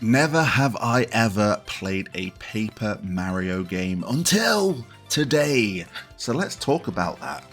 Never have I ever played a Paper Mario game until today. So let's talk about that.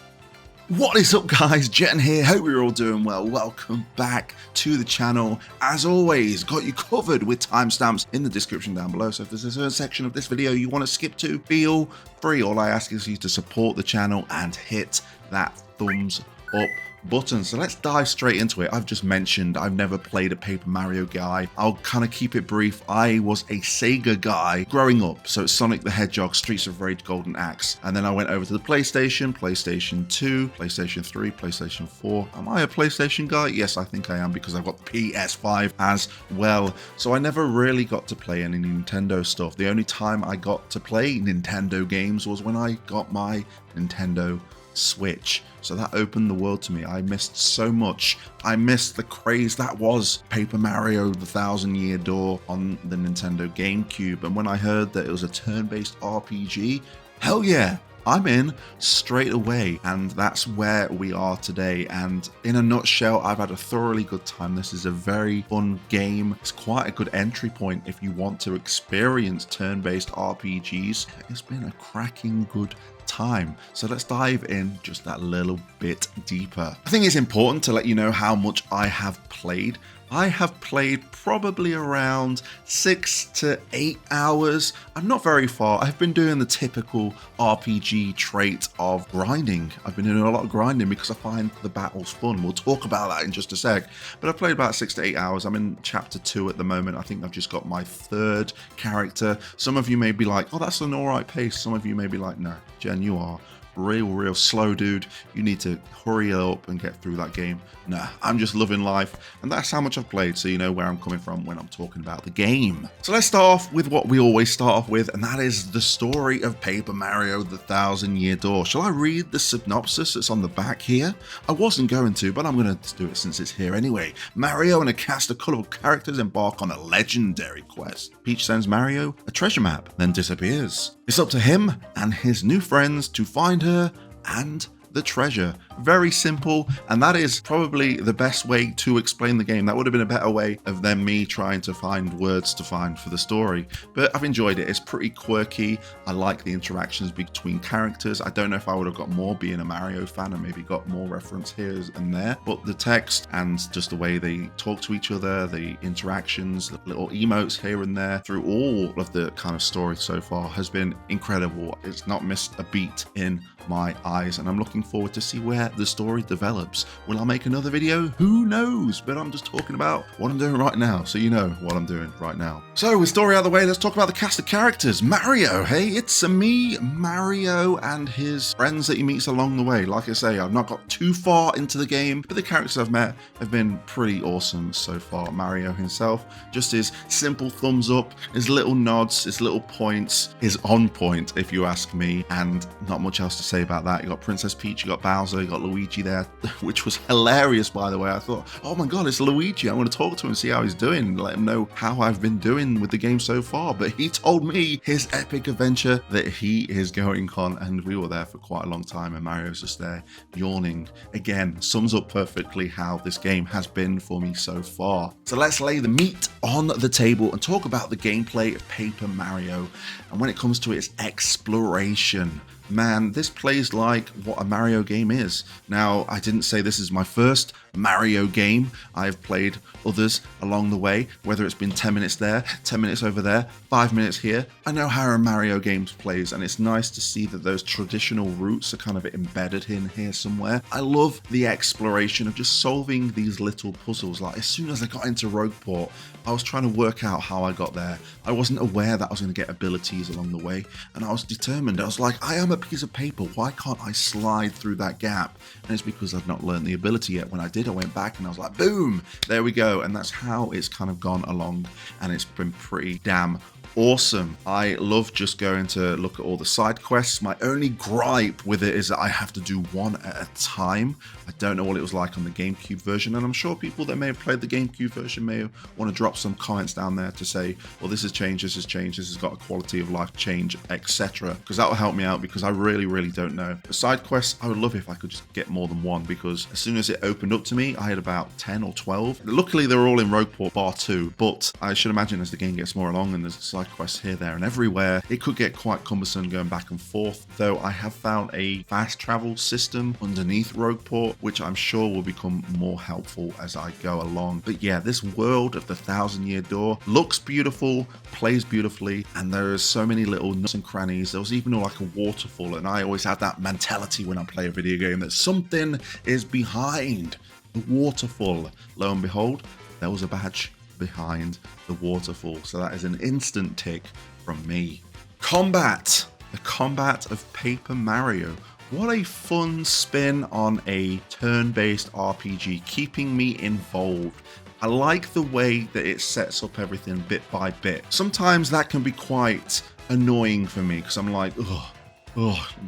What is up guys, Jen here, hope you're all doing well. Welcome back to the channel. As always, got you covered with timestamps in the description down below. So if there's a certain section of this video you want to skip to, feel free. All I ask is you to support the channel and hit that thumbs up button. So let's dive straight into it. I've just mentioned I've never played a Paper Mario guy. I'll kind of keep it brief. I was a Sega guy growing up. So it's Sonic the Hedgehog, Streets of Rage, Golden Axe. And then I went over to the PlayStation, PlayStation 2, PlayStation 3, PlayStation 4. Am I a PlayStation guy? Yes, I think I am because I've got the PS5 as well. So I never really got to play any Nintendo stuff. The only time I got to play Nintendo games was when I got my Nintendo Switch. So that opened the world to me. I missed so much. I missed the craze that was Paper Mario the Thousand Year Door on the Nintendo GameCube. And when I heard that it was a turn-based RPG, hell yeah, I'm in straight away. And that's where we are today. And in a nutshell, I've had a thoroughly good time. This is a very fun game. It's quite a good entry point if you want to experience turn-based RPGs. It's been a cracking good time. So let's dive in just that little bit deeper. I think it's important to let you know how much I have played. I have played probably around 6 to 8 hours. I'm not very far. I've been doing the typical RPG trait of grinding. I've been doing a lot of grinding because I find the battles fun. We'll talk about that in just a sec. But I've played about 6 to 8 hours. I'm in chapter 2 at the moment. I think I've just got my 3rd character. Some of you may be like, oh, that's an alright pace. Some of you may be like, no, Jen, you are real slow, dude. You need to hurry up and get through that game. Nah, I'm just loving life, and that's how much I've played, so you know where I'm coming from when I'm talking about the game. So let's start off with what we always start off with, and that is the story of Paper Mario the Thousand Year Door. Shall I read the synopsis that's on the back here? I wasn't going to, but I'm going to do it since it's here anyway. Mario and a cast of colorful characters embark on a legendary quest. Peach sends Mario a treasure map, then disappears. It's up to him and his new friends to find her and the treasure. Very simple, and that is probably the best way to explain the game. That would have been a better way of than me trying to find words to find for the story, but I've enjoyed it. It's pretty quirky. I like the interactions between characters. I don't know if I would have got more being a Mario fan and maybe got more reference here and there, but the text and just the way they talk to each other, the interactions, the little emotes here and there through all of the kind of story so far has been incredible. It's not missed a beat in my eyes, and I'm looking forward to see where the story develops. Will I make another video? Who knows? But I'm just talking about what I'm doing right now, so you know what I'm doing right now. So with story out of the way, let's talk about the cast of characters. Mario, hey, it's me, Mario, and his friends that he meets along the way. Like I say, I've not got too far into the game, but the characters I've met have been pretty awesome so far. Mario himself, just his simple thumbs up, his little nods, his little points is on point if you ask me, and not much else to say about that. You got Princess Peach, you got Bowser, you got Luigi there, which was hilarious, by the way. I thought, oh my god, it's Luigi. I want to talk to him and see how he's doing, let him know how I've been doing with the game so far. But he told me his epic adventure that he is going on, and we were there for quite a long time, and Mario's just there yawning. Again, sums up perfectly how this game has been for me so far. So let's lay the meat on the table and talk about the gameplay of Paper Mario, and when it comes to its exploration. Man, this plays like what a Mario game is. Now, I didn't say this is my first Mario game. I've played others along the way, whether it's been 10 minutes there, 10 minutes over there, 5 minutes here. I know how a Mario game plays, and it's nice to see that those traditional roots are kind of embedded in here somewhere. I love the exploration of just solving these little puzzles. Like, as soon as I got into Rogueport, I was trying to work out how I got there. I wasn't aware that I was going to get abilities along the way, and I was determined. I was like, I am a piece of paper. Why can't I slide through that gap? And it's because I've not learned the ability yet. When I did, I went back and I was like, boom, there we go. And that's how it's kind of gone along, and it's been pretty damn awesome. I love just going to look at all the side quests. My only gripe with it is that I have to do one at a time. I don't know what it was like on the GameCube version, and I'm sure people that may have played the GameCube version may want to drop some comments down there to say, well, this has changed, this has changed, this has got a quality of life change, etc. Because that will help me out, because I really don't know. The side quests, I would love if I could just get more than one, because as soon as it opened up to me, I had about 10 or 12. Luckily, they were all in Rogueport bar 2, but I should imagine as the game gets more along and there's side quests here, there, and everywhere, it could get quite cumbersome going back and forth, though I have found a fast travel system underneath Rogueport, which I'm sure will become more helpful as I go along. But yeah, this world of the Thousand Year Door looks beautiful, plays beautifully, and there's so many little nooks and crannies. There was even like a waterfall, and I always have that mentality when I play a video game that something is behind the waterfall. Lo and behold, there was a badge behind the waterfall, so that is an instant tick from me. Combat. The combat of Paper Mario. What a fun spin on a turn-based RPG, keeping me involved. I like the way that it sets up everything bit by bit. Sometimes that can be quite annoying for me, because I'm like,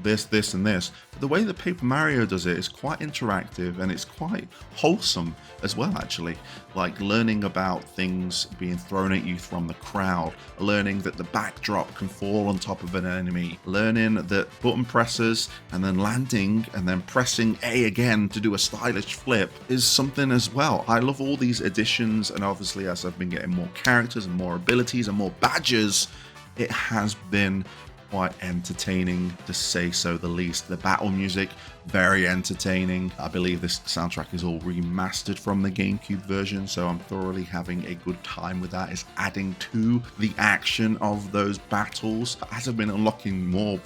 this, and this. But the way that Paper Mario does it is quite interactive, and it's quite wholesome as well, actually. Like learning about things being thrown at you from the crowd, learning that the backdrop can fall on top of an enemy, learning that button presses and then landing and then pressing A again to do a stylish flip is something as well. I love all these additions, and obviously as I've been getting more characters and more abilities and more badges, it has been quite entertaining, to say so the least. The battle music, very entertaining. I believe this soundtrack is all remastered from the GameCube version, so I'm thoroughly having a good time with that. It's adding to the action of those battles. As I've been unlocking more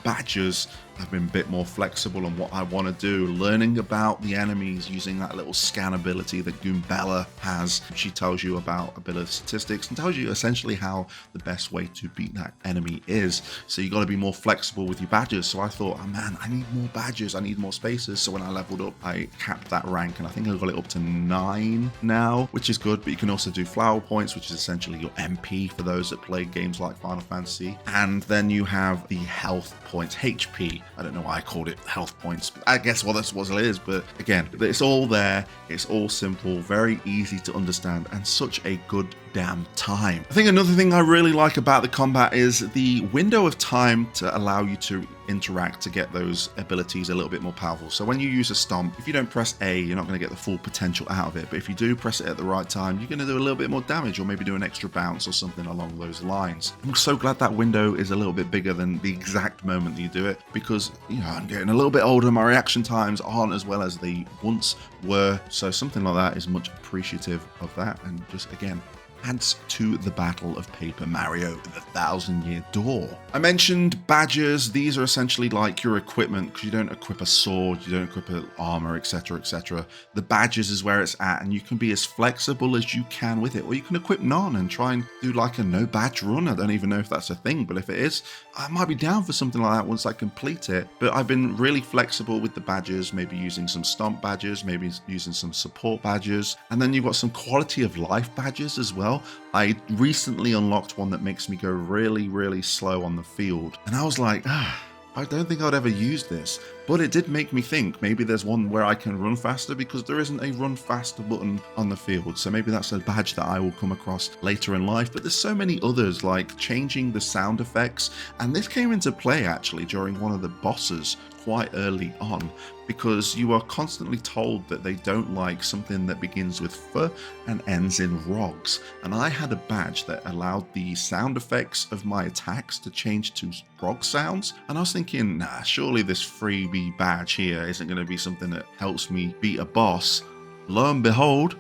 badges, I've been a bit more flexible on what I want to do, learning about the enemies using that little scan ability that Goombella has. She tells you about ability statistics and tells you essentially how the best way to beat that enemy is. So you got to be more flexible with your badges. So I thought, oh man, I need more badges, I need more spaces. So when I leveled up, I capped that rank, and I think I got it up to 9 now, which is good. But you can also do flower points, which is essentially your MP for those that play games like Final Fantasy. And then you have the health points, HP. I don't know why I called it health points, but I guess that's what it is. But again, it's all there. It's all simple, very easy to understand, and such a good damn time. I think another thing I really like about the combat is the window of time to allow you to interact to get those abilities a little bit more powerful. So when you use a stomp, if you don't press A, you're not going to get the full potential out of it. But if you do press it at the right time, you're going to do a little bit more damage, or maybe do an extra bounce or something along those lines. I'm so glad that window is a little bit bigger than the exact moment that you do it, because, you know, I'm getting a little bit older. My reaction times aren't as well as they once were. So something like that is much appreciative of that, and just, again, adds to the battle of Paper Mario, the Thousand Year Door. I mentioned badges. These are essentially like your equipment, because you don't equip a sword, you don't equip an armor, etc, etc. The badges is where it's at, and you can be as flexible as you can with it, or you can equip none and try and do like a no badge run. I don't even know if that's a thing, but if it is, I might be down for something like that once I complete it. But I've been really flexible with the badges, maybe using some stomp badges, maybe using some support badges, and then you've got some quality of life badges as well. I recently unlocked one that makes me go really slow on the field, and I was like, I don't think I'd ever use this, but it did make me think maybe there's one where I can run faster, because there isn't a run faster button on the field. So maybe that's a badge that I will come across later in life. But there's so many others, like changing the sound effects, and this came into play actually during one of the bosses quite early on, because you are constantly told that they don't like something that begins with F and ends in ROGs. And I had a badge that allowed the sound effects of my attacks to change to ROG sounds, and I was thinking, nah, surely this freebie badge here isn't going to be something that helps me beat a boss. Lo and behold,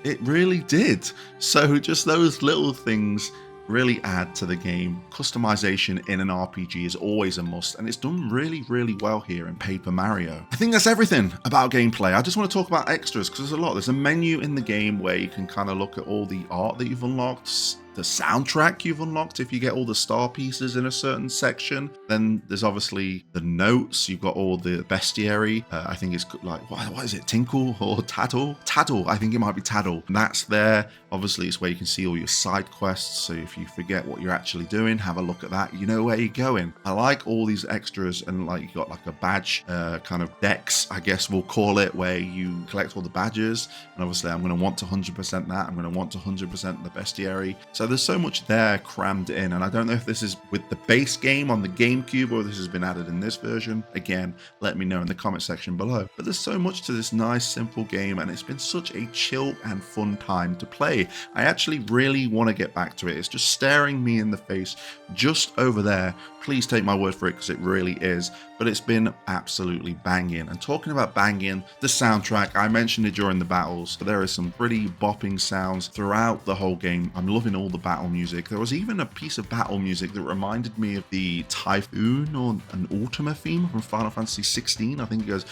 it really did. So just those little things really add to the game. Customization in an RPG is always a must, and it's done really well here in Paper Mario. I think that's everything about gameplay. I just want to talk about extras, because there's a lot. There's a menu in the game where you can kind of look at all the art that you've unlocked, the soundtrack you've unlocked if you get all the star pieces in a certain section. Then there's obviously the notes. You've got all the bestiary. I think it's like, what is it? Tinkle or Tattle? Tattle. I think it might be Tattle. And that's there. Obviously, it's where you can see all your side quests. So if you forget what you're actually doing, have a look at that. You know where you're going. I like all these extras, and like you got like a badge kind of decks, I guess we'll call it, where you collect all the badges. And obviously, I'm going to want to 100% that. I'm going to want to 100% the bestiary. So there's so much there crammed in, and I don't know if this is with the base game on the GameCube or this has been added in this version. Again, let me know in the comment section below. But there's so much to this nice, simple game, and it's been such a chill and fun time to play. I actually really want to get back to it. It's just staring me in the face just over there. Please take my word for it, because it really is. But it's been absolutely banging. And talking about banging, the soundtrack, I mentioned it during the battles. There is some pretty bopping sounds throughout the whole game. I'm loving all the battle music. There was even a piece of battle music that reminded me of the Typhoon or an Ultima theme from Final Fantasy 16. I think it goes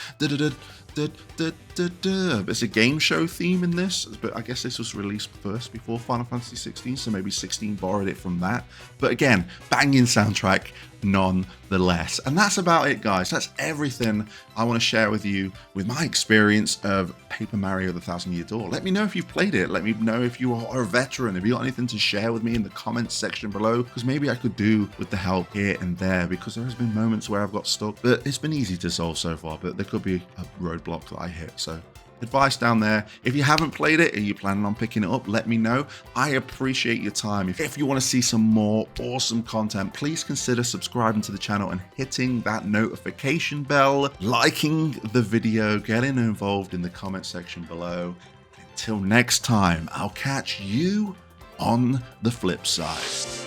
it's a game show theme in this, but I guess this was released first before Final Fantasy 16, so maybe 16 borrowed it from that. But again, banging soundtrack nonetheless. And that's about it, guys. That's everything I want to share with you with my experience of Paper Mario The Thousand Year Door. Let me know if you've played it. Let me know if you are a veteran. If you got anything to share with me in the comments section below, because maybe I could do with the help here and there, because there has been moments where I've got stuck, but it's been easy to solve so far, but there could be a roadblock that I hit. So advice down there. If you haven't played it and you're planning on picking it up, let me know. I appreciate your time. If you want to see some more awesome content, please consider subscribing to the channel and hitting that notification bell, liking the video, getting involved in the comment section below. Until next time, I'll catch you on the flip side.